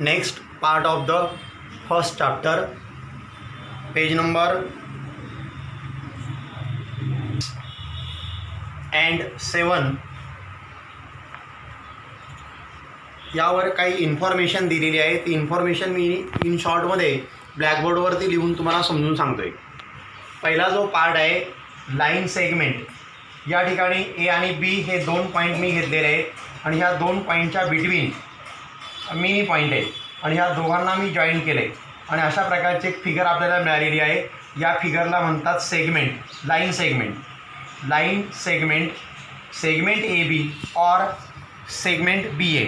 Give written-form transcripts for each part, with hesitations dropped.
Next part of the first chapter, page number and 7. यावर काही information दिलेली आहे. ती इन्फॉर्मेशन मी इन शॉर्टमध्ये ब्लॅकबोर्डवरती लिहून तुम्हाला समजून सांगतोय. पहिला जो पार्ट आहे लाईन सेगमेंट. या ठिकाणी ए आणि बी हे दोन पॉईंट मी घेतलेले आहेत आणि ह्या दोन पॉईंटच्या बिटवीन मिनी पॉईंट आहे आणि ह्या दोघांना मी जॉईन केले आणि अशा प्रकारची एक फिगर आपल्याला मिळालेली आहे. या फिगरला म्हणतात segment, line segment. Line segment, segment A B और segment B A.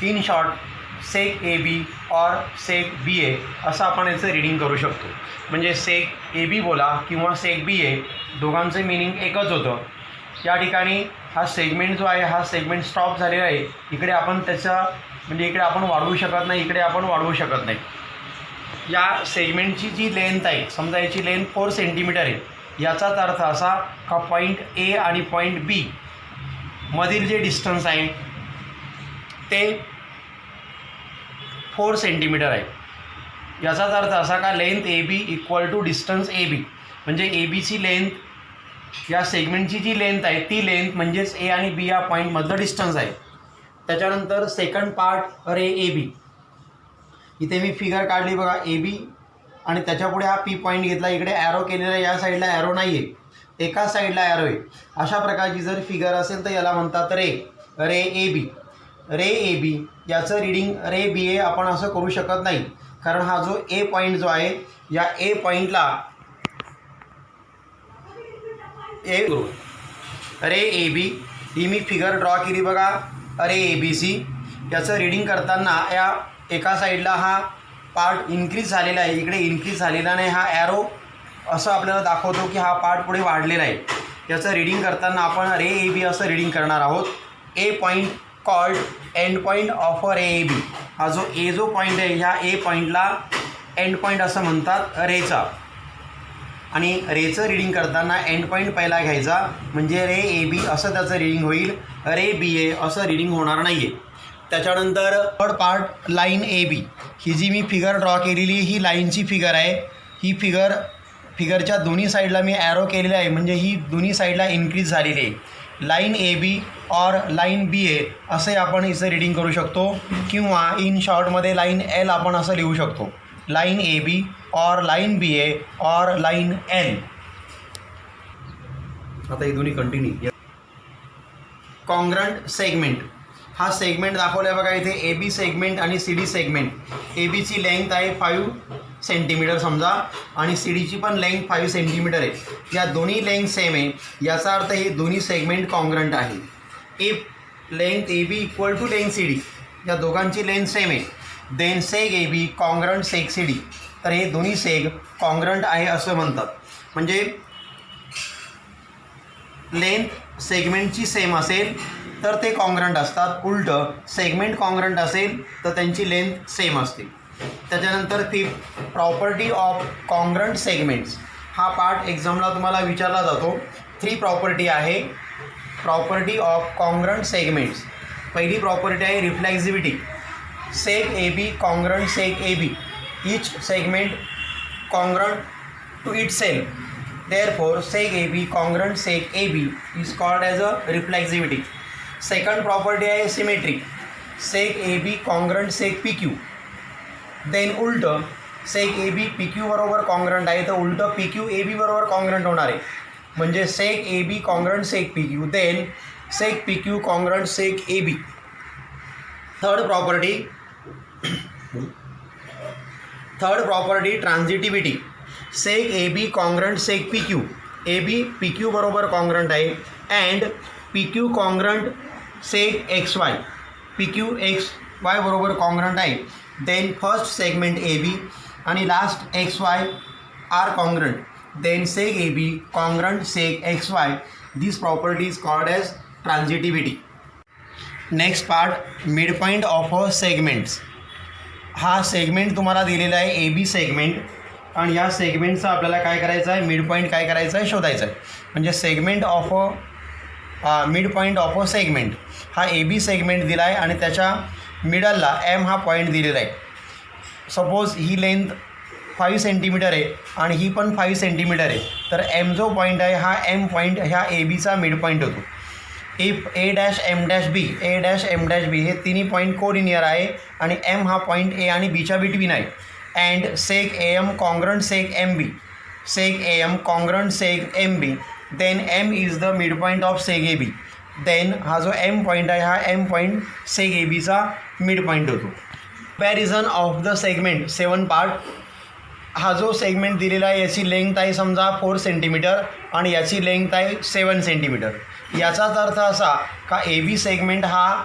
In short seg A B और सेग बी ए असं आपण याचं रीडिंग करू शकतो. म्हणजे सेग ए बी बोला किंवा सेग बी ए दोघांचं मिनिंग एकच होतं. या ठिकाणी हा सेगमेंट जो आहे हा सेगमेंट स्टॉप झालेला आहे. इकडे आपण त्याचा म्हणजे इकडे आपण वाढवू शकत नाही, इकडे आपण वाढवू शकत नाही. या सेगमेंटची जी लेंथ आहे, समजा याची लेंथ 4 सेंटीमीटर आहे. याचाच अर्थ असा का पॉईंट ए आणि पॉईंट बी मधील जे डिस्टन्स आहे ते 4 सेंटीमीटर आहे. याचाच अर्थ असा का length A B equal to distance A B. म्हणजे ए बीची लेंथ, या सेगमेंटची जी लेंथ आहे ती लेंथ म्हणजेच ए आणि बी या पॉईंटमधलं डिस्टन्स आहे. त्याच्यानंतर सेकंड पार्ट रे ए बी. इथे मी फिगर काढली बघा ए बी आणि त्याच्यापुढे हा पी पॉईंट घेतला. इकडे ॲरो केलेला, या साईडला ॲरो नाही आहे, एका साईडला ॲरो आहे. अशा प्रकारची जर फिगर असेल तर याला म्हणतात रे ए बी. रे ए बी याचं रीडिंग रे बी ए आपण असं करू शकत नाही, कारण हा जो ए पॉईंट जो आहे या ए पॉईंटला ए रे A B he me figure draw केली बघा. रे ए बी सी याचं रीडिंग करताना या एका साईडला हा पार्ट इन्क्रीज झालेला आहे, इकडे इन्क्रीज झालेला नाही. हा ॲरो असं आपल्याला दाखवतो की हा पार्ट पुढे वाढलेला आहे. याचं रीडिंग करताना आपण रे ए बी असं रीडिंग करणार आहोत. A point called end point of ray A B. हा जो ए जो पॉईंट आहे ह्या ए पॉईंटला एंड पॉईंट असं म्हणतात रेचा. आणि रेचं रीडिंग करताना एंड पॉईंट पहिला घ्यायचा, म्हणजे रे ए बी असं त्याचं रीडिंग होईल, रे बी ए असं रीडिंग होणार नाही आहे. त्याच्यानंतर third part line A B. ही जी मी फिगर ड्रॉ केलेली ही लाईनची फिगर आहे. ही फिगरच्या दोन्ही साईडला मी ॲरो केलेला आहे, म्हणजे ही दोन्ही साईडला इन्क्रीज झालेली आहे. लाईन ए बी और लाईन बी ए असे आपण इथं रीडिंग करू शकतो, किंवा इन शॉर्टमध्ये लाईन एल आपण असं लिहू शकतो. लाईन ए बी और लाईन बी ए और लाईन एल. आता ही दोन्ही कंटिन्यू. Congruent segment. हा सेगमेंट दाखवला आहे बघा इथे, ए बी सेगमेंट आणि सी डी सेगमेंट. ए बीची लेंथ आहे 5 सेंटीमीटर समजा आणि सी डीची पण लेंथ 5 सेंटीमीटर आहे. या दोन्ही लेंथ सेम आहे, याचा अर्थ हे दोन्ही सेगमेंट कॉन्ग्रंट आहे. If length A B equal to length C D, या दोघांची लेंथ सेम आहे, then seg A B congruent seg C D. तर हे दोन्ही सेग कॉन्ग्रंट आहे असं म्हणतात. म्हणजे लेंथ सेगमेंटची सेम असेल तर ते कॉन्ग्रंट असतात, उलटं सेगमेंट कॉन्ग्रंट असेल तर त्यांची लेंथ सेम असते. त्याच्यानंतर fifth property of congruent segments. हा पार्ट एक्झामला तुम्हाला विचारला जातो. 3 प्रॉपर्टी आहे प्रॉपर्टी ऑफ कॉन्ग्रंट सेगमेंट्स. पहिली प्रॉपर्टी आहे reflexivity. Seg A B congruent seg A B, each segment congruent to itself, therefore seg A B congruent seg A B is called as a reflexivity. Second property आहे symmetry. Seg A B congruent seg P Q. Then उलटं seg A B P Q बरोबर congruent आहे, तर उलटं P Q A बी बरोबर congruent होणार आहे. म्हणजे seg A B congruent seg P Q, then seg P Q congruent seg A B. Third property transitivity. Seg A B congruent seg P Q. A B P Q बरोबर congruent आहे and P Q congruent seg X Y. P Q X Y बरोबर congruent आहे. Then first segment A B आणि last X Y are congruent, then seg A B congruent seg X Y. This property is called as transitivity. Next part mid point of a segments. हा segment तुम्हाला दिलेला आहे A B segment आणि या सेगमेंटचं आपल्याला काय करायचं आहे, मिड पॉईंट काय करायचं आहे शोधायचं आहे. म्हणजे segment of a mid point of a segment. हा ए बी सेगमेंट दिला आहे आणि त्याच्या मिडलला एम हा पॉईंट दिलेला आहे. सपोज ही लेंथ 5 सेंटीमीटर आहे आणि ही पण 5 सेंटीमीटर आहे, तर एम जो पॉईंट आहे हा एम पॉईंट ह्या ए बीचा मिड पॉईंट होतो. If A dash M dash B हे तिन्ही पॉईंट कोलिनियर आहे आणि एम हा पॉईंट ए आणि बीच्या बिटवीन आहे. And seg A M congruent seg M B then M is the mid point of seg A B. Then हा जो एम पॉईंट आहे हा एम पॉईंट सेक ए बीचा मिड पॉईंट होतो. Comparison of the segment 7 part. हा जो segment दिलेला आहे याची लेंथ आहे समजा 4 सेंटीमीटर आणि याची लेंथ आहे 7 सेंटीमीटर. याचाच अर्थ असा का ए बी सेगमेंट हा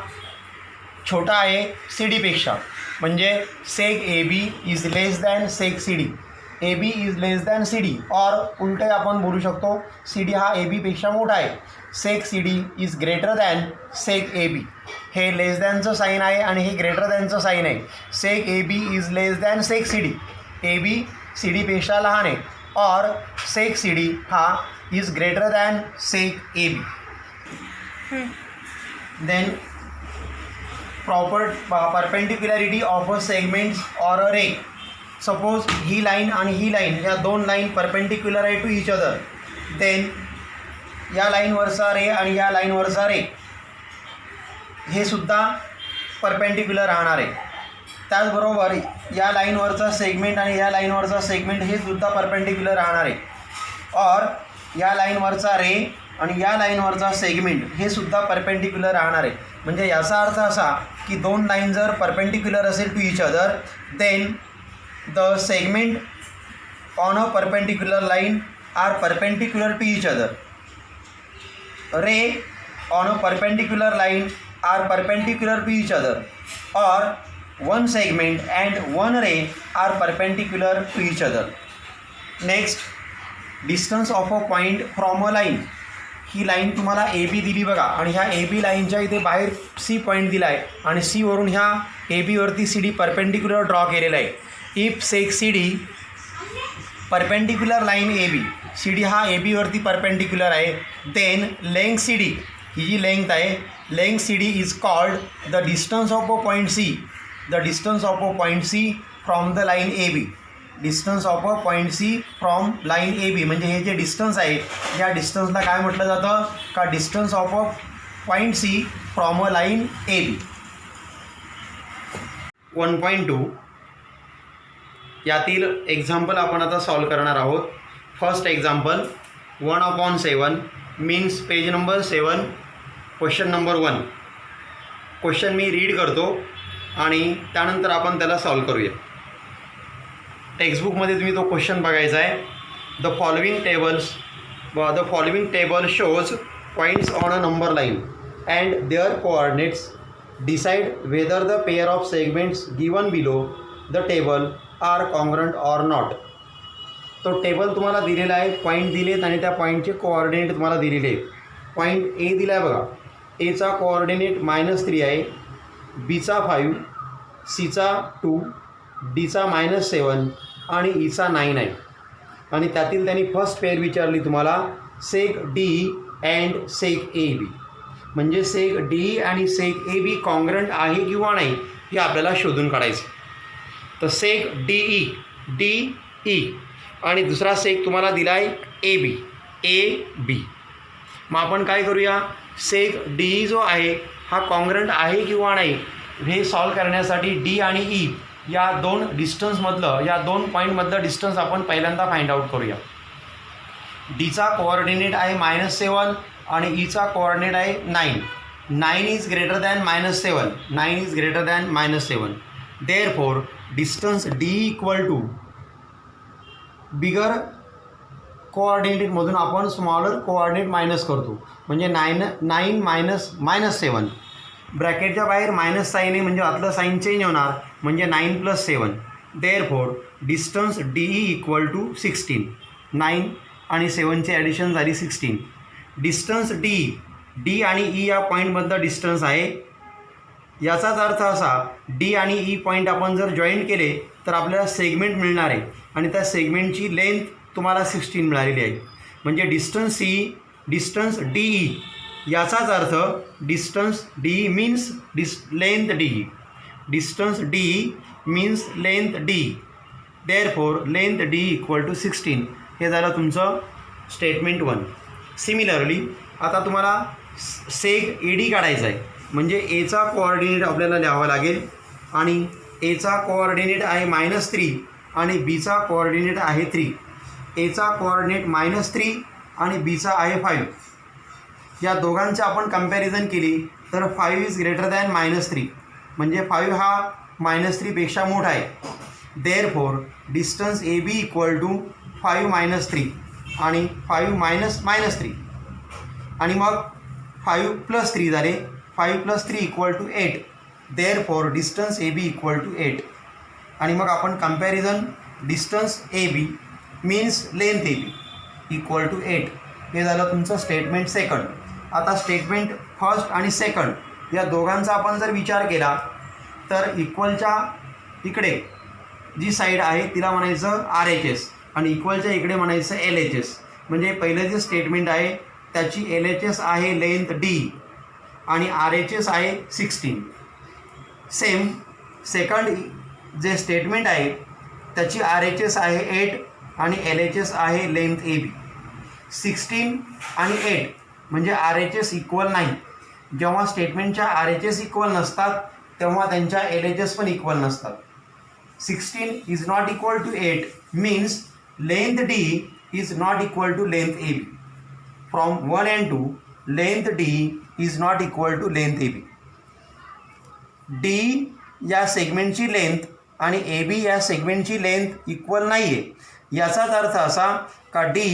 छोटा आहे सी डीपेक्षा, म्हणजे seg A B is less than seg C D, A B is less than C D. और उलटे आपण बोलू शकतो सी डी हा ए बीपेक्षा मोठा आहे, seg C D is greater than seg A B. हे लेस दॅनचं साईन आहे आणि हे ग्रेटर दॅनचं साईन आहे. Seg A B is less than seg C D, A B C डीपेक्षा लहान आहे. और सेक सी डी हा is greater than seg A B. Then proper perpendicularity of a segments or a ray. Suppose ही line आणि ही line ह्या दोन लाईन परपेंडिक्युलर आहे टू इच अदर. देन या लाईनवरचा रे आणि या लाईनवरचा रे हे सुद्धा परपेंडिक्युलर राहणार आहे. त्याचबरोबर या लाईनवरचा सेगमेंट आणि या लाईनवरचा सेगमेंट हे सुद्धा परपेंडिक्युलर राहणार आहे. और या लाईनवरचा रे आणि या लाईनवरचा सेगमेंट हे सुद्धा परपेंडिक्युलर राहणार आहे. म्हणजे याचा अर्थ असा की दोन लाईन जर परपेंडिक्युलर असेल to each other then the segment on a perpendicular line are perpendicular to each other. Ray on a perpendicular line are perpendicular to each other. और one segment and one ray are perpendicular to each other. Next, distance of a point from a line. He line तुम्हाला A B दिली बघा आणि ह्या A B लाईनच्या इथे बाहेर C point दिला आहे आणि सी वरून ह्या ए बीवरती सी डी परपेंडिक्युलर ड्रॉ केलेला आहे. If seg C D perpendicular line A B, C D हा ए बीवरती परपेंडिक्युलर आहे, देन लेंथ सी डी ही जी लेंथ आहे length C D is called the distance of a point C. The distance of a point C from the line A B. Distance of a point C from line A B म्हणजे हे जे distance आहे या डिस्टन्सला काय म्हटलं जातं का distance of a point C from a line A B. 1.2 यातील एक्झाम्पल आपण आता सॉल्व करणार आहोत. First example 1/7 means page number 7 question number 1. Question मी रीड करतो आणि त्यानंतर आपण त्याला सॉल्व करूया. टेक्स्टबुकमध्ये तुम्ही तो क्वेश्चन बघायचा आहे. The following table shows points on a number line and their coordinates. Decide whether the pair of segments given below the table are congruent or not. तो टेबल तुम्हाला दिलेला आहे, पॉईंट दिलेत आणि त्या पॉईंटचे कोऑर्डिनेट तुम्हाला दिलेले आहेत. पॉईंट ए दिला आहे बघा, एचा कोऑर्डिनेट -3 आहे, बीचा 5, सीचा 2, डीचा -7 आणि ईचा 9 आहे. आणि त्यातील त्यांनी फर्स्ट पेअर विचारली तुम्हाला सेक D and seg A B. म्हणजे सेक डी आणि सेक ए बी कॉन्ग्रंट आहे किंवा नाही हे आपल्याला शोधून काढायचं. तर सेक डी ई आणि दुसरा सेक तुम्हाला दिला आहे ए बी. मग आपण काय करूया, सेक डी जो आहे हा कॉन्ग्रंट आहे किंवा नाही हे सॉल्व करण्यासाठी डी आणि ई या दोन डिस्टन्समधलं या दोन पॉईंटमधलं डिस्टन्स आपण पहिल्यांदा फाइंड आउट करूया. डीचा कोऑर्डिनेट आहे -7 आणि ईचा कोऑर्डिनेट आहे 9. 9 is greater than -7. 9 is greater than -7. Therefore distance D equal to bigger कोऑर्डिनेटमधून आपण स्मॉलर कोऑर्डिनेट मायनस करतो. म्हणजे 9 - -7 ब्रॅकेटच्या बाहेर मायनस साईन आहे म्हणजे आतलं साईन चेंज होणार म्हणजे 9 + 7. Therefore distance D equal to 16. 9 आणि 7ची ॲडिशन झाली 16. डिस्टन्स डी आणि ई या पॉईंटमधलं डिस्टन्स आहे. याचाच अर्थ असा डी आणि ई पॉईंट आपण जर जॉईंट केले तर आपल्याला सेगमेंट मिळणार आहे आणि त्या सेगमेंटची लेंथ तुम्हाला 16 मिळालेली आहे. म्हणजे डिस्टन्स डी ई याचाच अर्थ distance D means length D. Distance D means length D, therefore length D equal to 16. हे झालं तुमचं स्टेटमेंट 1. सिमिलरली आता तुम्हाला सेग ए डी काढायचा आहे, म्हणजे एचा कोऑर्डिनेट आपल्याला लिहावा लागेल आणि एचा कोऑर्डिनेट आहे -3 आणि बीचा कोऑर्डिनेट आहे 3. एचा कोऑर्डिनेट -3 आणि बीचा आहे 5. या दोघांची आपण कंपॅरिझन केली तर 5 इज ग्रेटर दॅन -3, म्हणजे 5 हा -3पेक्षा मोठा आहे. Therefore distance A B equal to 5 - 3 आणि 5 - -3 आणि मग 5 + 3 झाले. 5 + 3 equal to 8. Therefore distance A B equal to 8. आणि मग आपण comparison distance A B means length A B equal to 8. हे झालं तुमचं स्टेटमेंट सेकंड. आता स्टेटमेंट फर्स्ट आणि सेकंड या दोघांचा आपण जर विचार केला तर इक्वलच्या इकडे जी साईड आहे तिला म्हणायचं RHS आणि इक्वलच्या इकडे म्हणायचं LHS. म्हणजे पहिलं जे स्टेटमेंट आहे त्याची LHS आहे लेंथ D आणि RHS आहे 16. सेम सेकंड जे स्टेटमेंट आहे त्याची RHS आहे 8 आणि LHS आहे लेंथ AB. 16 आणि 8 म्हणजे RHS इक्वल नाही. जेव्हा स्टेटमेंटच्या RHS इक्वल नसतात तेव्हा त्यांच्या LHS पण इक्वल नसतात. 16 is not equal to 8 means length D is not equal to length AB. From 1 and 2 length D is not equal to length AB. D या सेगमेंटची लेंथ आणि AB या सेगमेंटची लेंथ इक्वल नाही आहे. याचाच अर्थ असा का D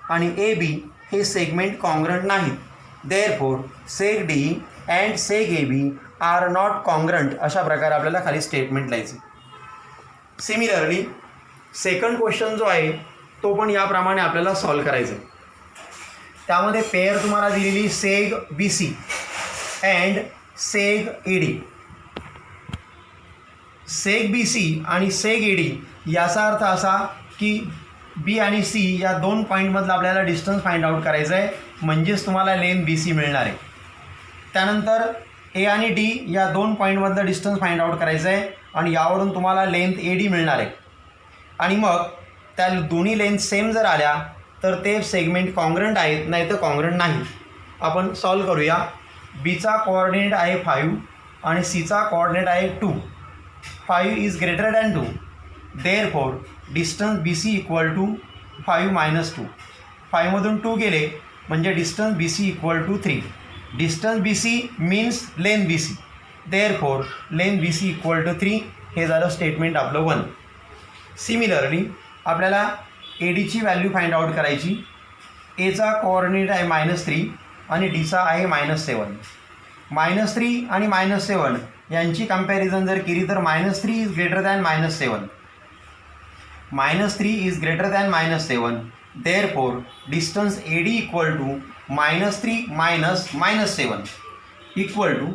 आणि AB हे सेगमेंट कॉन्ग्रंट नाहीत. Therefore seg D and seg AB are not congruent. अशा प्रकारे आपल्याला खाली स्टेटमेंट लिहायचे. सिमिलरली सेकंड क्वेश्चन जो आहे तो पण याप्रमाणे आपल्याला सॉल्व करायचा आहे. त्यामध्ये पेअर तुम्हाला दिलेली सेग BC and seg AD. सेग BC आणि सेग AD याचा अर्थ असा की B आणि C या दोन पॉईंटमधलं आपल्याला डिस्टन्स फाइंड आउट करायचं आहे, म्हणजेच तुम्हाला लेंथ BC मिळणार आहे. त्यानंतर A आणि D या दोन पॉईंटमधलं डिस्टन्स फाइंड आउट करायचं आहे आणि यावरून तुम्हाला लेंथ AD मिळणार आहे. आणि मग त्या दोन्ही लेंथ सेम जर आल्या तर ते सेगमेंट कॉन्ग्रंट आहेत, नाही तर कॉन्ग्रंट नाही. आपण सॉल्व करूया. बीचा कोऑर्डिनेट आहे 5 आणि सीचा कोऑर्डिनेट आहे 2. 5 is greater than 2. Therefore distance BC equal to 5 - 2. 5 मधून 2 गेले म्हणजे distance BC equal to 3. Distance BC means length BC. Therefore length BC equal to 3. हे झालं स्टेटमेंट आपलं 1. सिमिलरली आपल्याला ADची व्हॅल्यू फाइंड आउट करायची. एचा कोऑर्डिनेट आहे -3 आणि Dचा आहे -7. -3 आणि -7 यांची कंपॅरिझन जर केली तर -3 is greater than -7. -3 is greater than -7. Therefore distance AD equal to -3 - -7 equal to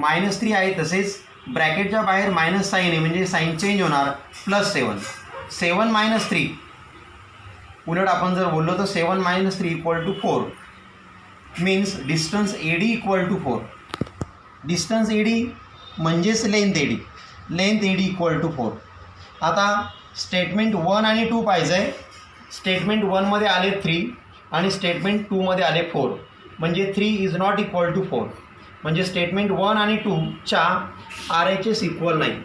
-3 आहे तसेच ब्रॅकेटच्या बाहेर मायनस साईन आहे म्हणजे साईन चेंज होणार +7. 7 - 3 उलट आपण जर बोललो तर 7 - 3 equal to 4 means distance AD equal to 4. Distance AD म्हणजेच length AD. Length AD equal to 4. आता स्टेटमेंट 1 आणि 2 पाहिजे आहे. स्टेटमेंट 1मध्ये आले 3 आणि स्टेटमेंट 2मध्ये आले 4 म्हणजे 3 इज नॉट इक्वल टू 4. म्हणजे स्टेटमेंट 1 आणि 2च्या RHS इक्वल नाही.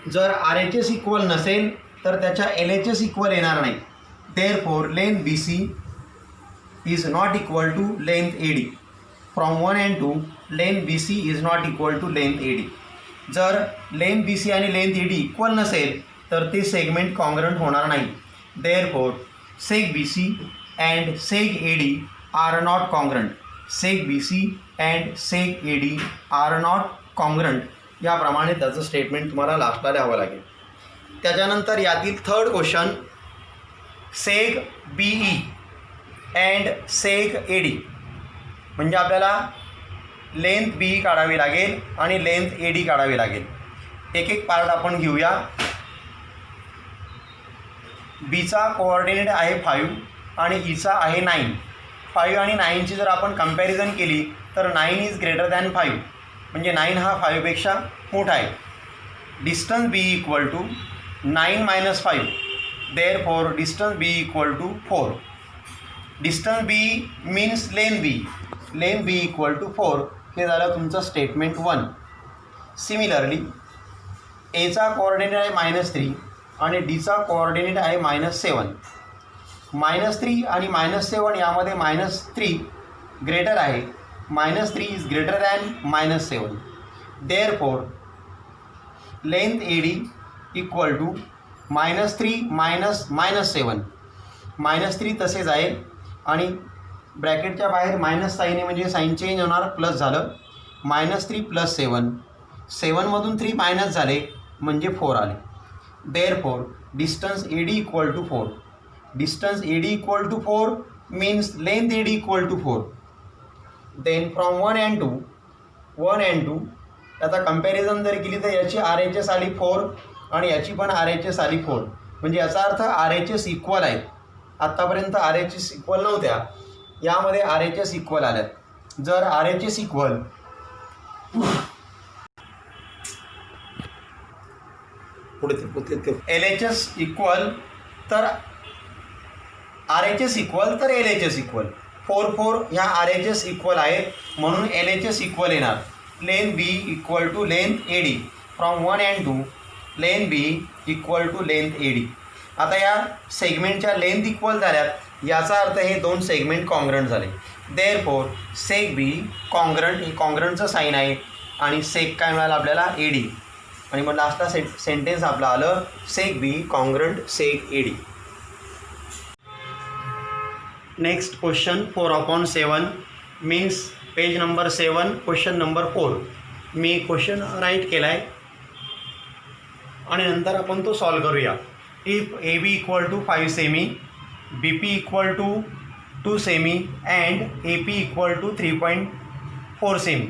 जर RHS इक्वल नसेल तर त्याच्या LHS इक्वल येणार नाही. Therefore length BC is not equal to length AD. From 1 and 2 length BC is not equal to length AD. जर लेंथ BC आणि लेंथ AD इक्वल नसेल तर ते सेगमेंट कॉन्ग्रंट होणार नाही. Therefore seg BC and seg AD are not congruent. Seg BC and seg AD are not congruent. याप्रमाणे त्याचं statement तुम्हाला लास्टला द्यावं लागेल. त्याच्यानंतर यातील third question seg BE and seg AD म्हणजे आपल्याला लेंथ BE काढावी लागेल आणि लेंथ AD काढावी लागेल. एक एक पार्ट आपण घेऊया. बीचा कोऑर्डिनेट आहे 5 आणि ईचा आहे 9. 5 आणि 9ची जर आपण कंपॅरिझन केली तर 9 इज ग्रेटर दॅन 5. म्हणजे 9 हा 5पेक्षा मोठा आहे. Distance B equal to 9 - 5, therefore distance B equal to 4. Distance B means length B equal to 4. हे झालं तुमचं स्टेटमेंट 1. सिमिलरली एचा कोऑर्डिनेट आहे -3 आणि डीचा कोऑर्डिनेट आहे -7. -3 आणि -7 यामध्ये -3 ग्रेटर आहे. -3 is greater than -7. Therefore length AD equal to -3 - -7. -3 तसेच आहे आणि ब्रॅकेटच्या बाहेर मायनस साईन आहे म्हणजे साईन चेंज होणार, प्लस झालं. -3 + 7, 7मधून 3 मायनस झाले म्हणजे 4 आले. Therefore distance AD equal to 4. Distance AD equal to 4 means length AD equal to 4. Then from 1 and 2 आता कंपॅरिझन जर केली तर याची RHS आली 4 आणि याची पण RHS आली 4. म्हणजे याचा अर्थ RHS इक्वल आहेत. आत्तापर्यंत RHS इक्वल नव्हत्या, यामध्ये RHS इक्वल आल्यात. जर RHS इक्वल LHS इक्वल तर RHS इक्वल तर LHS इक्वल. 4 ह्या RHS इक्वल आहेत म्हणून LHS इक्वल येणार. Length B equal to length AD. From 1 and 2 length B equal to length AD. आता या सेगमेंटच्या लेंथ इक्वल झाल्यात, याचा अर्थ हे दोन सेगमेंट कॉन्ग्रंट झाले. देअरफॉर सेक बी कॉन्ग्रंट, हे कॉन्ग्रंटचं साईन आहे आणि सेक काय मिळालं आपल्याला AD. आणि मग लास्टला सेंटेन्स आपलं आलं seg B congruent seg AD. Next question 4/7 means page number 7 question number 4. मी क्वेश्चन राईट केला आहे आणि नंतर आपण तो सॉल्व करूया. इफ AB इक्वल टू 5 सेमी, BP इक्वल टू 2 सेमी अँड AP इक्वल टू 3.4 सेमी,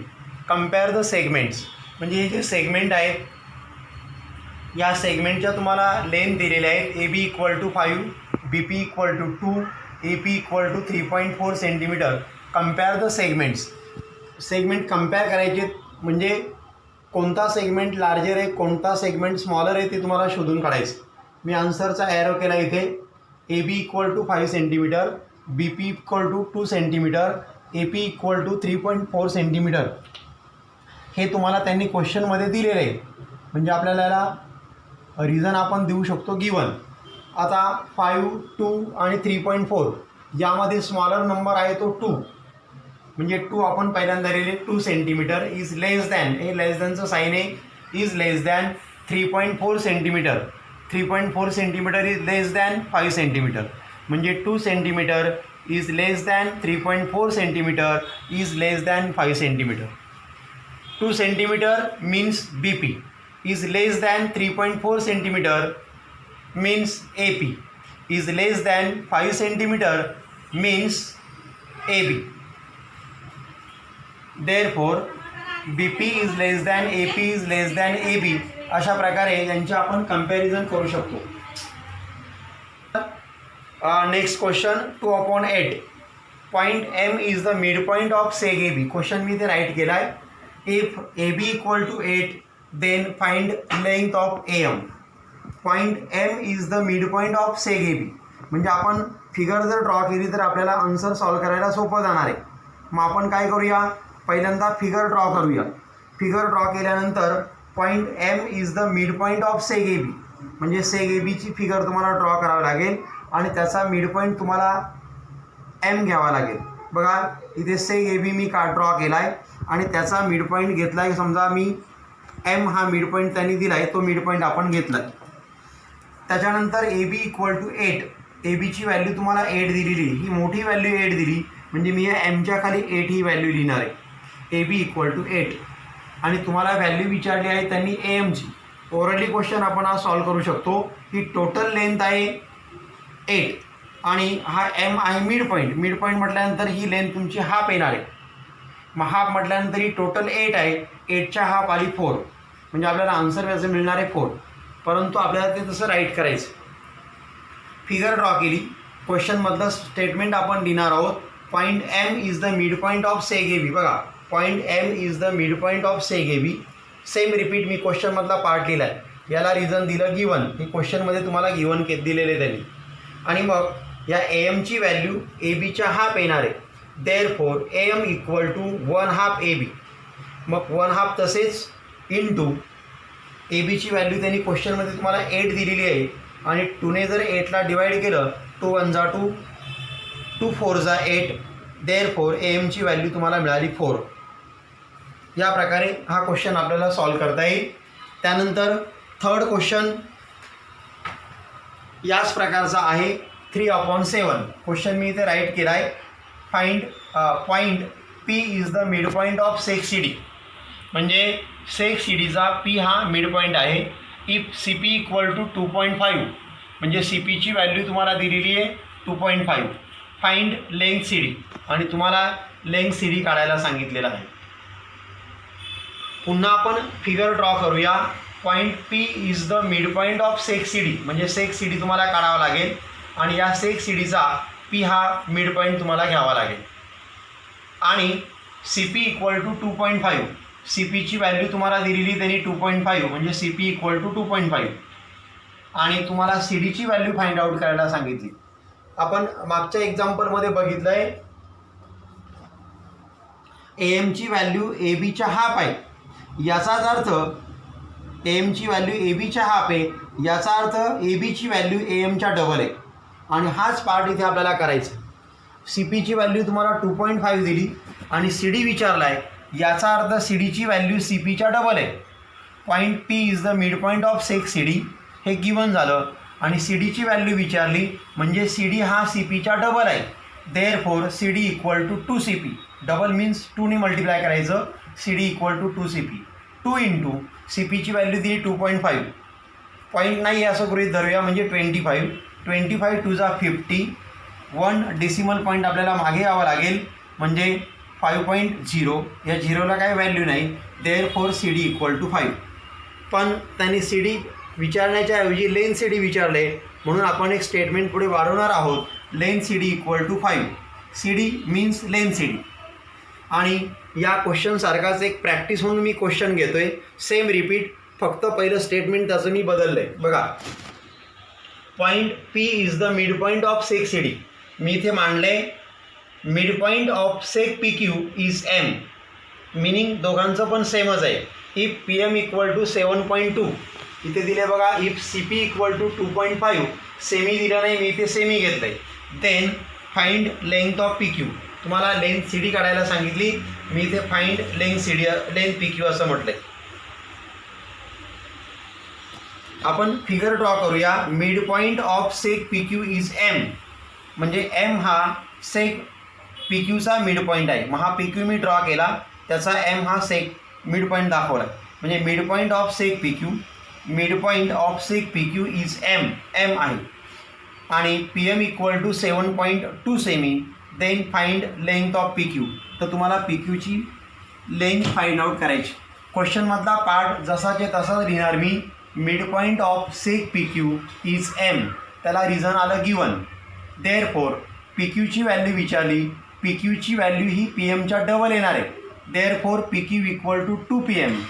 कंपेअर द सेगमेंट्स. म्हणजे हे जे सेगमेंट आहेत या सेगमेंटच्या तुम्हाला लेंथ दिलेल्या आहेत. AB equal to 5, BP equal to 2, AP equal to 3.4 centimetre. Compare the segments. Segment compare करायचे म्हणजे कोणता सेगमेंट लार्जर आहे, कोणता सेगमेंट स्मॉलर आहे ते तुम्हाला शोधून काढायचं. मी आन्सरचा ॲरो केला इथे. AB equal to 5 centimetre, BP equal to 2 centimetre, AP equal to 3.4 centimetre. हे तुम्हाला त्यांनी क्वेश्चनमध्ये दिलेलं आहे म्हणजे आपल्याला याला रिझन आपण देऊ शकतो गिवन. आता 5, 2 आणि 3.4 यामध्ये स्मॉलर नंबर आहे तो 2. म्हणजे 2 आपण पहिल्यांदा लिहिले 2 सेंटीमीटर इज लेस दॅन, हे लेस दॅनचं साईन आहे, is less than 3.4 centimetre. 3.4 centimetre is less than 5 centimetre. म्हणजे 2 centimetre is less than 3.4 centimetre is less than 5 centimetre. 2 centimetre means BP is less than 3.4 centimetre means AP is less than 5 centimetre means AB. Therefore BP is less than AP is less than AB. अशा प्रकारे यांचे आपण comparison करू शकतो. Next question 2/8. Point M is the mid point of seg AB. Question मी ते write केला आहे. If AB equal to 8 then find length of AM. Point M is the mid point of seg AB. म्हणजे आपण figure जर draw केली तर आपल्याला आन्सर सॉल्व करायला सोपं जाणार आहे. मग आपण काय करूया, पहिल्यांदा फिगर ड्रॉ करूया. फिगर ड्रॉ केल्यानंतर point M is the mid point of seg AB. म्हणजे सेग ABची फिगर तुम्हाला ड्रॉ करावी लागेल आणि त्याचा मिड पॉईंट तुम्हाला M घ्यावा लागेल. बघा इथे सेग AB मी ड्रॉ केला आहे आणि त्याचा मिड पॉईंट घेतला आहे. समजा मी M हा मिड पॉईंट त्यांनी दिला आहे, तो मिड पॉईंट आपण घेतला आहे. त्याच्यानंतर AB इक्वल टू 8. ABची व्हॅल्यू तुम्हाला 8 दिलेली, ही मोठी व्हॅल्यू 8 दिली म्हणजे मी या Mच्या खाली 8 ही व्हॅल्यू लिहिणार आहे. AB इक्वल टू 8 आणि तुम्हाला व्हॅल्यू विचारली आहे त्यांनी AM ची. ओरली क्वेश्चन आपण हा सॉल्व करू शकतो. ही टोटल लेंथ आहे 8 आणि हा M आहे मिड पॉईंट. मिड पॉईंट म्हटल्यानंतर ही लेंथ तुमची हाफ येणार आहे. मग हाफ म्हटल्यानंतर ही टोटल 8 आहे. 8च्या हाफ आली 4 म्हणजे आपल्याला आन्सर व्याज मिळणार आहे 4. परंतु आपल्याला ते तसं राईट करायचं. फिगर ड्रॉ केली, क्वेश्चनमधलं स्टेटमेंट आपण लिहिणार आहोत. Point M is the mid point of seg AB. बघा point M is the mid point of seg A B. Same repeat मी क्वेश्चनमधला पार्ट लिहिला आहे. याला रिझन दिलं गिवन, हे क्वेश्चनमध्ये तुम्हाला गिवन दिलेले त्यांनी. आणि मग या ए एमची व्हॅल्यू ए बीच्या हाफ येणार आहे. Therefore A M equal to 1/2 A B. मग 1/2 तसेच इंटू ए बीची व्हॅल्यू त्यांनी क्वेश्चनमध्ये तुम्हाला 8 दिलेली आहे. आणि 2ने जर 8ला डिवाईड केलं 2 1 जा 2, 2 4 जा 8. देअरफॉर ए एमची व्हॅल्यू तुम्हाला मिळाली 4. या प्रकारे हा क्वेश्चन आपल्याला सॉल्व करता येईल. त्यानंतर थर्ड क्वेश्चन याच प्रकारचा आहे. 3/7 क्वेश्चन मी इथे राईट केला आहे. Find point P is the mid point of seg C D. म्हणजे सेक सी डीचा पी हा मिड पॉईंट आहे. If C P equal to 2.5 म्हणजे सी पीची व्हॅल्यू तुम्हाला दिलेली आहे 2.5. फाइंड लेंथ सी डी आणि तुम्हाला लेंथ सी डी काढायला सांगितलेलं आहे. पुन्हा आपण फिगर ड्रॉ करूया. Point P is the mid point of seg C D म्हणजे सेक सी डी तुम्हाला काढावा लागेल. आणि या सेक सी डीचा पी हा मिड पॉईंट तुम्हाला घ्यावा लागेल. आणि C P equal to 2.5 C पीची व्हॅल्यू तुम्हाला दिलेली त्यांनी 2.5 म्हणजे सी पी इक्वल टू 2.5. आणि तुम्हाला सी डीची व्हॅल्यू फाइंड आउट करायला सांगितली. आपण मागच्या एक्झाम्पलमध्ये बघितलं आहे ए एमची व्हॅल्यू ए बीच्या हाफ आहे. याचाच अर्थ ए एमची व्हॅल्यू ए बीच्या हाफ आहे. याचा अर्थ ए बीची व्हॅल्यू ए एमच्या डबल आहे. आणि हाच पार्ट इथे आपल्याला करायचा. सी पीची व्हॅल्यू तुम्हाला 2.5 दिली आणि सी डी विचारला आहे. याचा अर्थ सी डीची व्हॅल्यू सी पीच्या डबल आहे. Point P is the mid point of seg C D हे गिवन झालं. आणि सी डीची व्हॅल्यू विचारली म्हणजे सी डी हा सी पीच्या डबल आहे. Therefore C D equal to 2 C P. Double means 2ने मल्टिप्लाय करायचं. C D equal to 2 C P. 2 into C पीची व्हॅल्यू दिली 2.5. पॉईंट नाही असं गृहीत धरूया म्हणजे 25. 25 2 जा 50. 1 डेसिमल पॉईंट आपल्याला मागे यावं लागेल म्हणजे 5.0. या झिरोला काही व्हॅल्यू नाही. Therefore C D equal to 5. पण त्यांनी सी डी विचारण्याच्या ऐवजी लेंथ सी डी विचारले म्हणून आपण एक स्टेटमेंट पुढे वाढवणार आहोत. Length C D equal to 5. C D means length C D. आणि या क्वेश्चनसारखाच एक प्रॅक्टिस म्हणून मी क्वेश्चन घेतो आहे. सेम रिपीट, फक्त पहिलं स्टेटमेंट त्याचं मी बदललं आहे. बघा, point P is the mid point of seg C D. मी इथे मांडलं आहे mid point of seg P Q is M. Meaning दोघांचं पण सेमच आहे. If P M equal to 7.2 इथे दिले बघा. If C P equal to 2.5 सेमी दिलं नाही, मी इथे सेमी घेतलं आहे. Then find length of P Q. तुम्हाला लेंथ सी डी काढायला सांगितली, मी इथे find length C D length P Q असं म्हटलं आहे. आपण फिगर ड्रॉ करूया. Mid point of seg P Q is M म्हणजे एम हा सेक पी क्यूचा मिड पॉईंट आहे. मग हा पी क्यू मी ड्रॉ केला, त्याचा एम हा सेक मिड पॉईंट दाखवला म्हणजे mid point of seg P Q. Mid point of seg P Q is M. M आहे. आणि पी एम इक्वल टू 7.2 सेमी. Then find length of P Q. तर तुम्हाला पी क्यूची लेंथ फाइंड आउट करायची. क्वेश्चनमधला पार्ट जसाचे तसाच लिहिणार मी. Mid point of seg P Q is M. त्याला रिझन आलं गिवन. देअरफॉर पी क्यूची व्हॅल्यू विचारली. पी क्यूची व्हॅल्यू ही पी एमच्या डबल येणार आहे. Therefore P Q equal to 2 P M.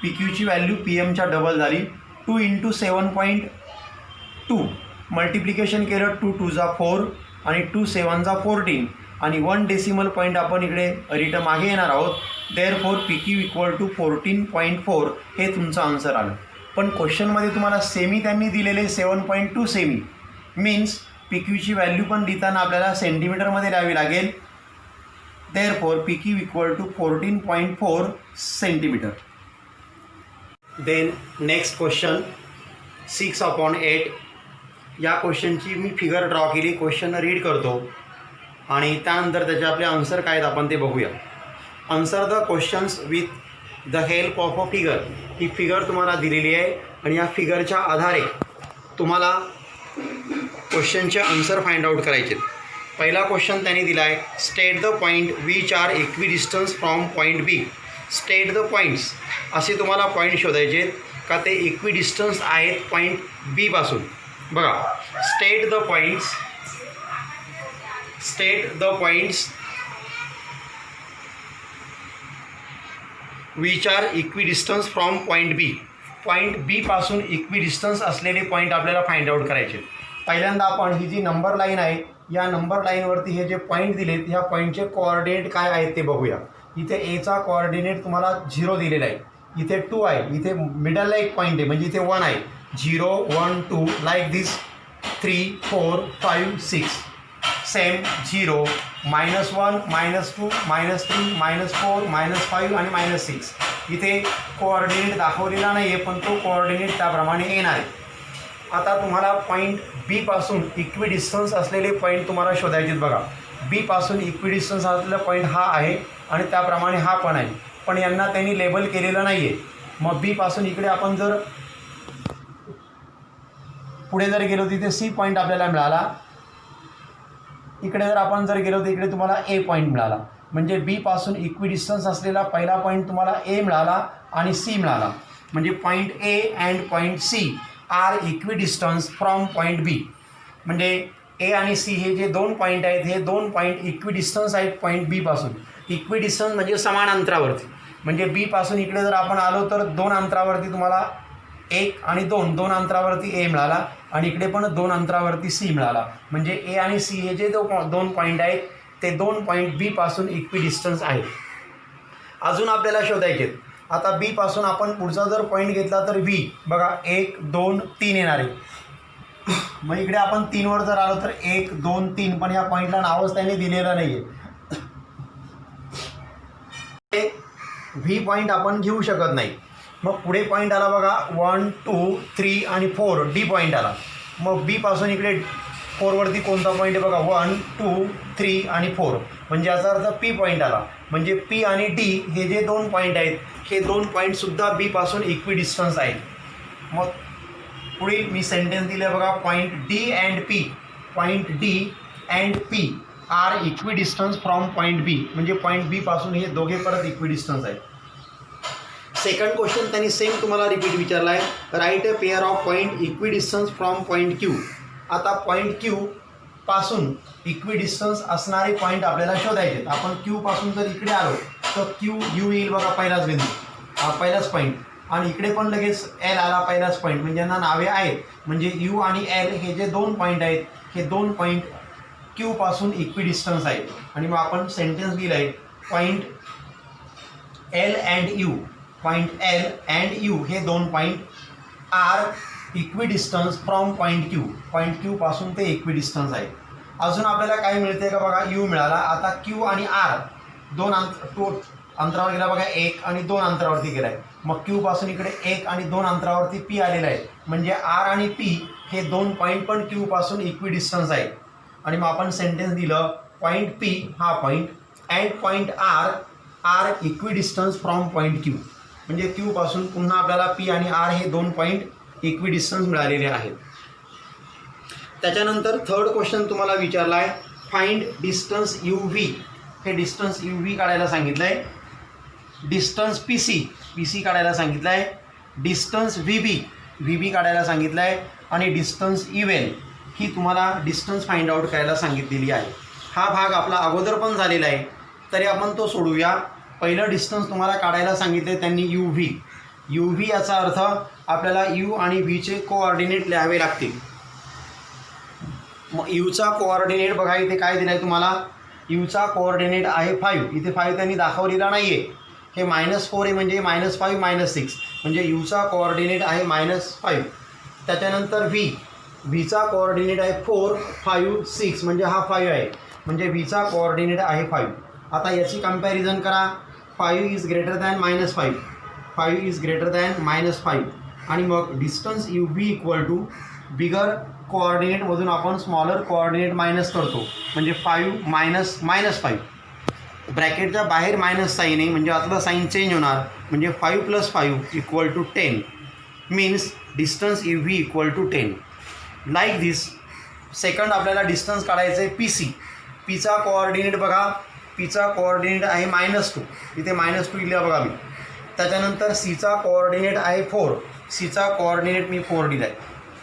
P क्यूची व्हॅल्यू पी एमच्या डबल झाली. 2 इंटू 7.2 मल्टिप्लिकेशन केलं. 2 2 जा 4 आणि 2 7 जा 14 आणि 1 डेसिमल पॉईंट आपण इकडे रिटर्न मागे येणार आहोत. Therefore P Q equal to 14.4 हे तुमचं आन्सर आलं. पण क्वेश्चनमध्ये तुम्हाला सेमी त्यांनी दिलेले 7.2 सेमी. मीन्स पी क्यूची व्हॅल्यू पण लिहिताना आपल्याला सेंटीमीटरमध्ये लिहावी लागेल. Therefore P Q equal to 14.4 centimetre. Then next question 6/8. या क्वेश्चनची मी फिगर ड्रॉ केली. क्वेश्चन रीड करतो आणि त्यानंतर त्याचे आपले आन्सर काय आहेत आपण ते बघूया. Answer the questions with the help of a figure. He figure तुम्हाला दिलेली आहे आणि या फिगरच्या आधारे तुम्हाला क्वेश्चनचे आन्सर फाइंड आउट करायचे. पहिला क्वेश्चन त्यांनी दिला आहे. State the point which are equidistance from point B. State the points असे तुम्हाला पॉईंट शोधायचे का ते इक्विडिस्टन्स आहेत पॉईंट बी पासून. बघा, state the points which are equidistance from point B. Point B पासून इक्विडिस्टन्स असलेले पॉईंट आपल्याला फाइंड आउट करायचे. पहिल्यांदा आपण ही जी नंबर लाईन आहे या नंबर लाईनवरती हे जे पॉईंट दिलेत ह्या पॉईंटचे कोऑर्डिनेट काय आहेत ते बघूया. इथे एचा कोऑर्डिनेट तुम्हाला 0 दिलेला आहे, इथे 2 आहे, इथे मिडलला एक पॉईंट आहे म्हणजे इथे 1 आहे. 0 1 2 लाईक दिस 3 4 5 6. सेम 0 -1 -2 -3 -4 -5 आणि -6. इथे कोऑर्डिनेट दाखवलेला नाही आहे पण तो कोऑर्डिनेट त्याप्रमाणे येणार आहे. आता तुम्हाला पॉईंट बी पासून इक्विडिस्टन्स असलेले पॉईंट तुम्हाला शोधायचे बघा. बी पासून इक्विडिस्टन्स असलेला पॉईंट हा आहे आणि त्याप्रमाणे हा पण आहे, पण यांना त्यांनी लेबल केलेलं नाही आहे. मग बी पासून इकडे आपण जर पुढे जर गेलो तिथे सी पॉईंट आपल्याला मिळाला. इकडे जर आपण जर गेलो तर इकडे तुम्हाला ए पॉईंट मिळाला. म्हणजे बी पासून इक्विडिस्टन्स असलेला पहिला पॉईंट तुम्हाला ए मिळाला आणि सी मिळाला. म्हणजे point A and point C are equidistance from point B. म्हणजे ए आणि सी हे जे 2 पॉईंट आहेत हे 2 पॉईंट इक्विडिस्टन्स आहेत पॉईंट बी पासून. इक्विडिस्टन्स म्हणजे समान अंतरावरती. म्हणजे बी पासून इकडे जर आपण आलो तर 2 अंतरावरती तुम्हाला 1 आणि 2 अंतरावरती ए मिळाला आणि इकडे पण 2 अंतरावरती सी मिळाला. म्हणजे ए आणि सी हे जे 2 पॉईंट आहेत ते 2 पॉईंट बी पासून इक्विडिस्टन्स आहेत. अजून आपल्याला शोधायचे. आता बी पासून आपण पुढचा जर पॉईंट घेतला तर बी बघा 1 2 3 येणार आहे. मग इकडे आपण 3 वर जर आलो तर 1 2 3, पण या पॉईंटला नावच त्यांनी दिलेलं नाही आहे. व्ही पॉईंट आपण घेऊ शकत नाही. मग पुढे पॉईंट आला बघा 1 2 3 आणि 4 डी पॉईंट आला. मग बी पासून इकडे 4 वरती कोणता पॉईंट आहे बघा 1 2 3 आणि 4. म्हणजे याचा अर्थ पी पॉईंट आला. म्हणजे पी आणि डी हे जे 2 पॉईंट आहेत हे 2 पॉईंटसुद्धा बी पासून इक्विडिस्टन्स आहेत. मग पुढील मी सेंटेन्स दिले बघा point D and P. Point D and P are equidistance from point B. म्हणजे पॉईंट बी पासून हे दोघे परत इक्विडिस्टन्स आहेत. सेकंड क्वेश्चन त्यांनी सेम तुम्हाला रिपीट विचारला आहे. Write a pair of point equidistance from point Q. आता पॉईंट क्यू पासून इक्विडिस्टन्स असणारे पॉईंट आपल्याला शोधायचे. आपण क्यू पासून जर इकडे आलो तर क्यू यू येईल बघा पहिलाच बिंदू, पहिलाच पॉईंट. आणि इकडे पण लगेच एल आला पहिलाच पॉईंट. म्हणजे यांना नावे आहेत. म्हणजे यू आणि एल हे जे 2 पॉईंट आहेत हे 2 पॉईंट क्यू पासून इक्विडिस्टन्स आहेत. आणि मग आपण सेंटेन्स दिलं आहे point L and U. Point L and U हे 2 point are equidistance from point Q. Point Q पासून ते इक्विडिस्टन्स आहे. अजून आपल्याला काय मिळते का बघा यू मिळाला. आता क्यू आणि आर 2 अंतरावर गेला बघा 1 आणि 2 अंतरावरती गेला आहे. मग क्यू पासून इकडे 1 आणि 2 अंतरावरती पी आलेला आहे. म्हणजे आर आणि पी हे 2 पॉईंट पण क्यू पासून इक्विडिस्टन्स आहेत. आणि मग आपण सेंटेन्स दिलं पॉईंट पी हा point and point R R equidistance from point Q. म्हणजे क्यू पासून पुन्हा आपल्याला पी आणि आर हे 2 पॉईंट इक्विडिस्टन्स मिळालेले आहेत. त्याच्यानंतर थर्ड क्वेश्चन तुम्हाला विचारला आहे फाइंड डिस्टन्स यू व्ही. हे डिस्टन्स यू व्ही काढायला सांगितलं आहे. डिस्टन्स पी सी काढायला सांगितलं आहे. डिस्टन्स व्ही बी काढायला सांगितलं आहे. आणि डिस्टन्स यू एल ही तुम्हाला डिस्टन्स फाइंड आउट करायला सांगितलेली आहे. हा भाग आपला अगोदर पण झालेला आहे तरी आपण तो सोडूया. पहिलं डिस्टन्स तुम्हाला काढायला सांगितले त्यांनी यू व्ही याचा अर्थ आपल्याला यू आणि व्हीचे कोऑर्डिनेट लिहावे लागतील. मग यूचा कोऑर्डिनेट बघा इथे काय दिला आहे तुम्हाला. यूचा कोऑर्डिनेट आहे 5. इथे 5 त्यांनी दाखवलेला नाही आहे. हे -4 आहे म्हणजे -5 -6 म्हणजे यूचा कोऑर्डिनेट आहे -5. त्याच्यानंतर व्हीचा कोऑर्डिनेट आहे 4 5 6 म्हणजे हा 5 आहे. म्हणजे व्हीचा कोऑर्डिनेट आहे 5. आता याची कंपॅरिझन करा. 5 is greater than -5. 5 is greater than -5. आणि मग distance U V equal to bigger कोऑर्डिनेटमधून आपण स्मॉलर कोऑर्डिनेट मायनस करतो. म्हणजे 5 -5 ब्रॅकेटच्या बाहेर मायनस साईन आहे म्हणजे आतला साईन चेंज होणार. म्हणजे 5 + 5 equal to 10 means distance U V equal to 10. Like this. Second आपल्याला डिस्टन्स काढायचं आहे पीचा कोऑर्डिनेट बघा. पीचा कोऑर्डिनेट आहे -2. इथे -2 लिहिला बघा मी. त्याच्यानंतर सीचा कोऑर्डिनेट आहे 4. सीचा कोऑर्डिनेट मी 4 दिला आहे.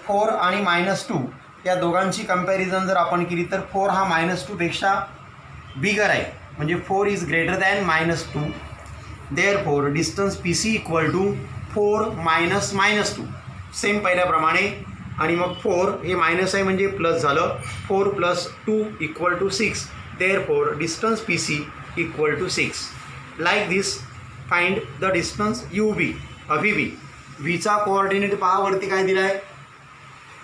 4 आणि -2 या दोघांची कंपॅरिझन जर आपण केली तर 4 हा -2 पेक्षा बिगर आहे. म्हणजे 4 is greater than -2. Therefore distance P C equal to 4 minus minus 2 same पहिल्याप्रमाणे. आणि मग 4 हे मायनस आहे म्हणजे प्लस झालं. 4 plus 2 equal to 6. Therefore distance P C equal to 6. Like this find the distance U B. V B. व्हीचा coordinate पहा वरती काय दिला आहे.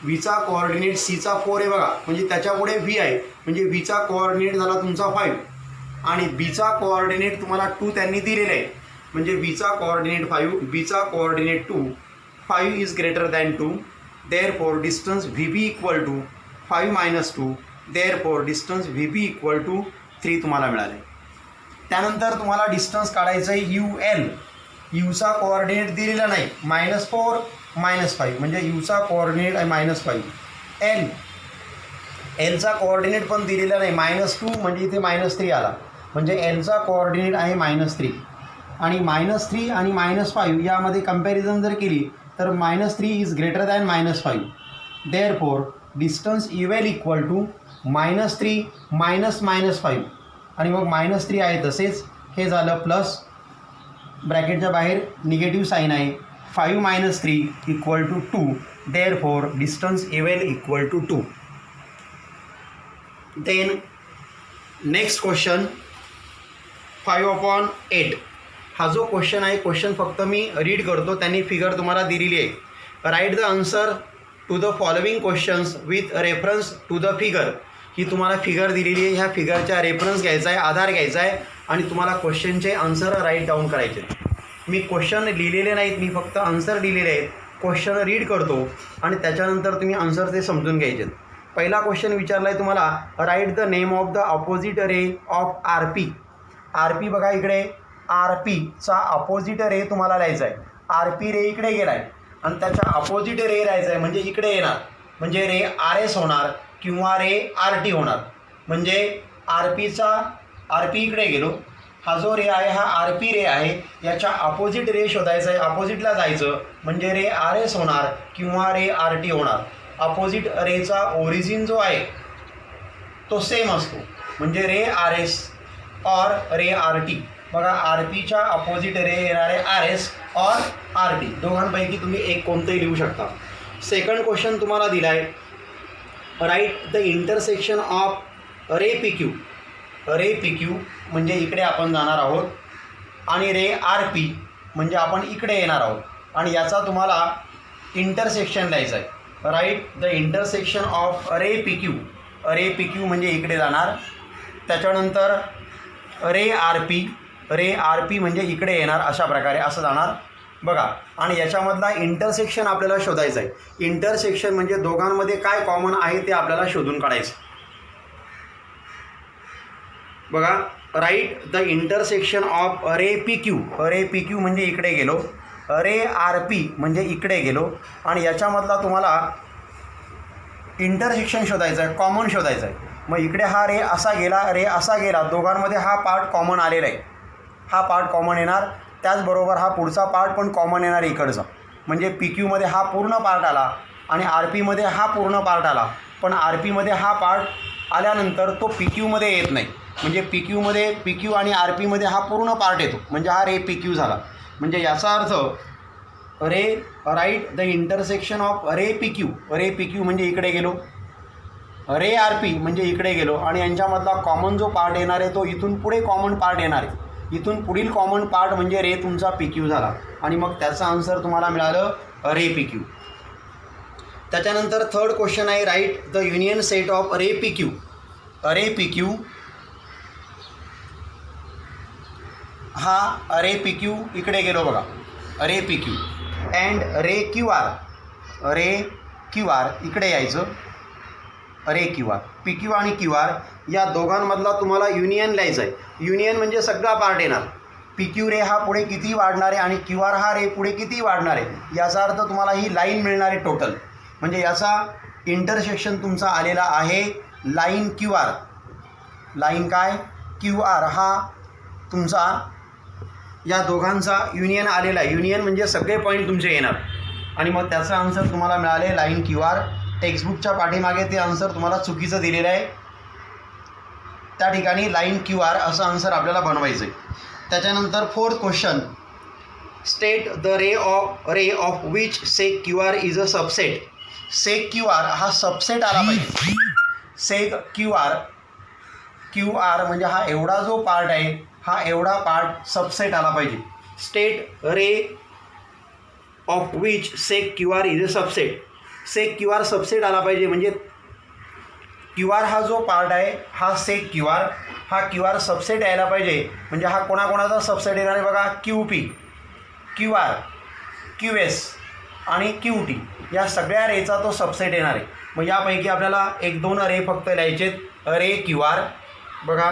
व्हीचा कोऑर्डिनेट सीचा 4 आहे बघा, म्हणजे त्याच्यापुढे व्ही आहे, म्हणजे व्हीचा कोऑर्डिनेट झाला तुमचा 5 आणि बीचा कोऑर्डिनेट तुम्हाला 2 त्यांनी दिलेला आहे, म्हणजे व्हीचा कोऑर्डिनेट 5, बीचा coordinate 2. 5 is greater than 2. Therefore distance V B equal to 5 minus 2. Therefore distance V B equal to 3 तुम्हाला मिळाले. त्यानंतर तुम्हाला डिस्टन्स काढायचं आहे यू एल. यूचा कोऑर्डिनेट दिलेला नाही, -4 -5 म्हणजे यूचा कोऑर्डिनेट आहे -5. एलचा कोऑर्डिनेट पण दिलेला नाही, -2 म्हणजे इथे -3 आला, म्हणजे एलचा कोऑर्डिनेट आहे -3. आणि -3 आणि -5 यामध्ये कंपॅरिझन जर केली तर -3 is greater than -5. Therefore distance U L equal to -3 -5 आणि मग -3 आहे तसेच हे झालं प्लस ब्रॅकेटच्या बाहेर निगेटिव्ह साईन आहे. 5 - 3 equal to 2. Therefore distance U L equal to 2. Then next question 5/8. हा जो क्वेश्चन आहे, क्वेश्चन फक्त मी रीड करतो, त्यांनी फिगर तुम्हाला दिलेली आहे. Write the answer to the following questions with reference to the figure. ही तुम्हाला फिगर दिलेली आहे, ह्या फिगरचा रेफरन्स घ्यायचा आहे, आधार घ्यायचा आहे आणि तुम्हाला क्वेश्चनचे आन्सर राईट डाऊन करायचे. मी क्वेश्चन लिहिलेले नाहीत, मी फक्त आन्सर दिलेले आहेत. क्वेश्चन रीड करतो आणि त्याच्यानंतर तुम्ही आन्सर ते समजून घ्यायचे. पहिला क्वेश्चन विचारला आहे तुम्हाला, write the name of the opposite ray of R P. R P बघा इकडे, आर पीचा अपोजिट रे तुम्हाला लिहायचा आहे. आर पी रे इकडे गेला आहे आणि त्याच्या अपोजिट रे लिहायचा आहे, म्हणजे इकडे येणार, म्हणजे रे आर एस होणार किंवा रे आर टी होणार. म्हणजे आर पी इकडे गेलो, हा जो रे आहे हा आर पी रे आहे, याच्या अपोजिट रे शोधायचं आहे, अपोजिटला जायचं, म्हणजे रे आर एस होणार किंवा रे आर टी होणार. अपोजिट रेचा ओरिजिन जो आहे तो सेम असतो, म्हणजे रे आर एस और रे आर टी. बघा आर पीच्या अपोजिट रे येणारे आर एस और आर टी, दोघांपैकी तुम्ही एक कोणतंही लिहू शकता. सेकंड क्वेश्चन तुम्हाला दिला आहे, write the intersection of ray P Q. Ray P Q म्हणजे इकडे आपण जाणार आहोत आणि रे आर पी म्हणजे आपण इकडे येणार आहोत आणि याचा तुम्हाला इंटरसेक्शन लिहायचं आहे. Write the intersection of ray P Q. Ray P Q म्हणजे इकडे जाणार, त्याच्यानंतर रे आर पी म्हणजे इकडे येणार, अशा प्रकारे असं जाणार बघा. आणि याच्यामधला इंटरसेक्शन आपल्याला शोधायचं आहे. इंटरसेक्शन म्हणजे दोघांमध्ये काय कॉमन आहे ते आपल्याला शोधून काढायचं. बघा right the intersection of ray P Q. Ray P Q म्हणजे इकडे गेलो, रे आर पी म्हणजे इकडे गेलो आणि याच्यामधला तुम्हाला इंटरसेक्शन शोधायचं आहे, कॉमन शोधायचं आहे. मग इकडे हा रे असा गेला, रे असा गेला, दोघांमध्ये हा पार्ट कॉमन आलेला आहे, हा पार्ट कॉमन येणार. त्याचबरोबर हा पुढचा पार्ट पण कॉमन येणार इकडचा, म्हणजे पी क्यूमध्ये हा पूर्ण पार्ट आला आणि आर पीमध्ये हा पूर्ण पार्ट आला. पण आर पीमध्ये हा पार्ट आल्यानंतर तो पी क्यूमध्ये येत नाही, म्हणजे पी क्यू आणि आर पीमध्ये हा पूर्ण पार्ट येतो, म्हणजे हा रे पी क्यू झाला. म्हणजे याचा अर्थ ray write the intersection of ray P Q. Ray P Q म्हणजे इकडे गेलो, रे आर पी म्हणजे इकडे गेलो आणि यांच्यामधला कॉमन जो पार्ट येणार आहे तो इथून पुढे कॉमन पार्ट येणार आहे. इथून पुढील कॉमन पार्ट म्हणजे रे तुमचा पी क्यू झाला आणि मग त्याचं आन्सर तुम्हाला मिळालं रे पी क्यू. त्याच्यानंतर थर्ड क्वेश्चन आहे, write the union set of ray P Q. Ray P Q हा रे पी क्यू इकडे गेलो बघा, ray P Q and ray Q R. Ray Q R इकडे यायचं, ray Q R. P Q आणि Q R या दोघांमधला तुम्हाला युनियन लिहायचं आहे. युनियन म्हणजे सगळा पार्ट येणार. पी क्यू रे हा पुढे किती वाढणार आहे आणि क्यू आर हा रे पुढे किती वाढणार आहे, याचा अर्थ तुम्हाला ही लाईन मिळणार आहे टोटल. म्हणजे याचा इंटरसेक्शन तुमचा आलेला आहे लाईन क्यू आर. लाईन काय क्यू आर हा तुमचा या दोघांचा युनियन आलेला आहे. युनियन म्हणजे सगळे पॉईंट तुमचे येणार आणि मग त्याचं आन्सर तुम्हाला मिळाले लाईन क्यू आर. टेक्स्टबुकच्या पाठीमागे ते आन्सर तुम्हाला चुकीचं दिलेलं आहे, त्या ठिकाणी लाईन क्यू आर असं आन्सर आपल्याला बनवायचं आहे. त्याच्यानंतर fourth question, state the ray of which seg Q R is a subset. Seg Q R हा सबसेट आला पाहिजे. सेक क्यू आर म्हणजे हा एवढा जो पार्ट आहे हा एवढा पार्ट सबसेट आला पाहिजे. State ray of which seg Q R is a subset. Seg Q R subset आला पाहिजे म्हणजे क्यू आर हा जो पार्ट आहे हा सेक क्यू आर, हा क्यू आर सबसेट यायला पाहिजे. म्हणजे हा कोणाकोणाचा सबसेट येणार आहे बघा, Q P, Q R, Q S आणि क्यू टी या सगळ्या रेचा तो सबसेट येणार आहे. मग यापैकी आपल्याला 1-2 रे फक्त लिहायचेत. रे क्यू आर बघा,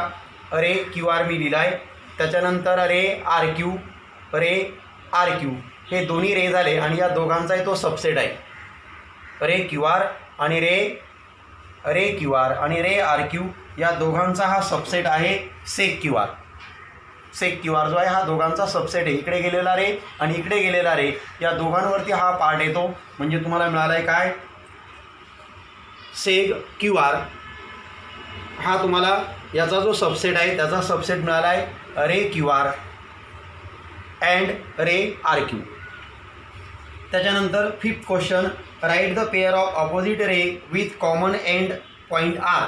रे क्यू आर मी लिहिला आहे. त्याच्यानंतर रे आर क्यू, रे आर क्यू हे दोन्ही रे झाले आणि या दोघांचाही तो सबसेट आहे. रे क्यू आर आणि रे क्यू आर आणि रे आर क्यू या दोघांचा हा सबसेट आहे सेक क्यू आर. सेक क्यू आर जो आहे हा दोघांचा सबसेट आहे. इकडे गेलेला रे आणि इकडे गेलेला रे या दोघांवरती हा पार्ट येतो. म्हणजे तुम्हाला मिळाला आहे काय, सेक क्यू आर हा तुम्हाला याचा जो सबसेट आहे त्याचा सबसेट मिळाला आहे ray Q R and ray R Q. त्याच्यानंतर fifth question, write the pair of opposite ray with common end point R.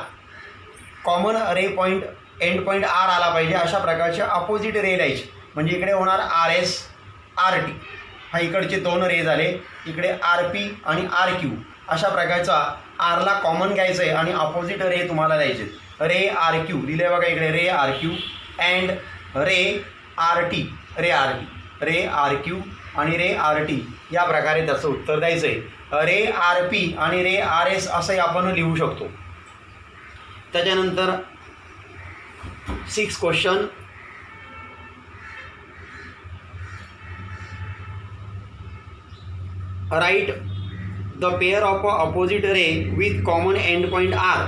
Common ray point end point R आला पाहिजे अशा प्रकारचे अपोजिट रे लिहायचे. म्हणजे इकडे होणार आर एस आर टी, हा इकडचे 2 रे झाले. इकडे आर पी आणि आर क्यू अशा प्रकारचा आरला कॉमन घ्यायचं आहे आणि अपोजिट रे तुम्हाला द्यायचे. रे आर क्यू लिहिले बघा इकडे, ray R Q and ray R T, ray R T, ray R Q आणि रे आर टी या प्रकारे त्याचं उत्तर द्यायचं आहे. रे आर पी आणि रे आर एस असंही आपण लिहू शकतो. त्याच्यानंतर 6th question, write the pair of opposite ray with common end point R.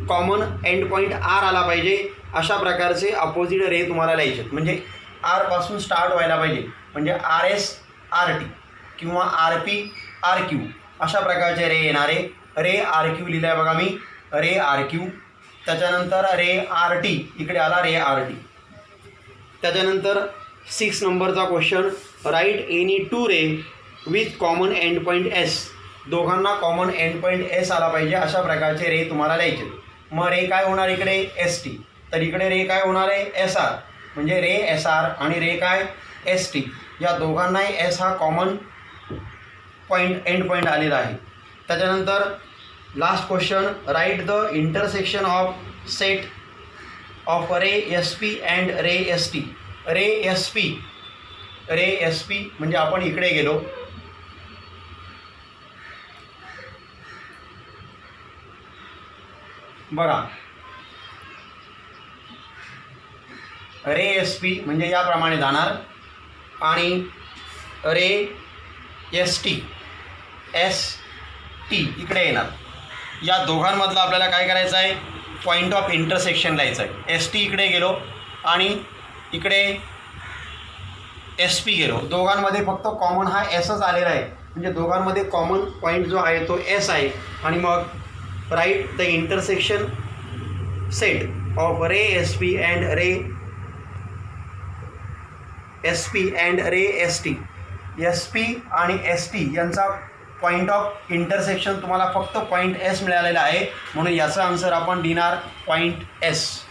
Common end point R आला पाहिजे अशा प्रकारचे अपोजिट रे तुम्हाला लिहायचे. म्हणजे आरपासून स्टार्ट व्हायला पाहिजे. म्हणजे आर एस आर टी किंवा आर पी आर क्यू अशा प्रकारचे रे येणारे. रे आर क्यू लिहिलं आहे बघा मी, रे आर क्यू. त्याच्यानंतर रे आर टी इकडे आला, रे आर टी. त्याच्यानंतर 6 नंबरचा question, write any 2 ray with common end point S. दोघांना कॉमन एंड पॉईंट एस आला पाहिजे अशा प्रकारचे रे तुम्हाला लिहायचे. मग रे काय होणार इकडे, एस टी. तर इकडे रे काय होणार आहे, एस आर. म्हणजे रे एस आर आणि रे काय, एस टी या दोघांनाही एस हा कॉमन पॉईंट एंड पॉईंट आलेला आहे. त्याच्यानंतर last question, write the intersection of set of ray S P and ray S T. Ray S P म्हणजे आपण इकडे गेलो, बघा रे एस पी म्हणजे याप्रमाणे जाणार आणि रे एस टी इकडे येणार. या दोघांमधलं आपल्याला काय करायचं आहे, पॉईंट ऑफ इंटरसेक्शन लिहायचं आहे. एस टी इकडे गेलो आणि इकडे एस पी गेलो. दोघांमध्ये फक्त कॉमन हा एसच आलेला आहे. म्हणजे दोघांमध्ये कॉमन पॉईंट जो आहे तो एस आहे. आणि मग right the intersection set of ray S P and ray S T. S P आणि एस टी यांचा पॉईंट ऑफ इंटरसेक्शन तुम्हाला फक्त पॉईंट एस मिळालेला आहे. म्हणून याचा आन्सर आपण लिहिणार पॉईंट एस.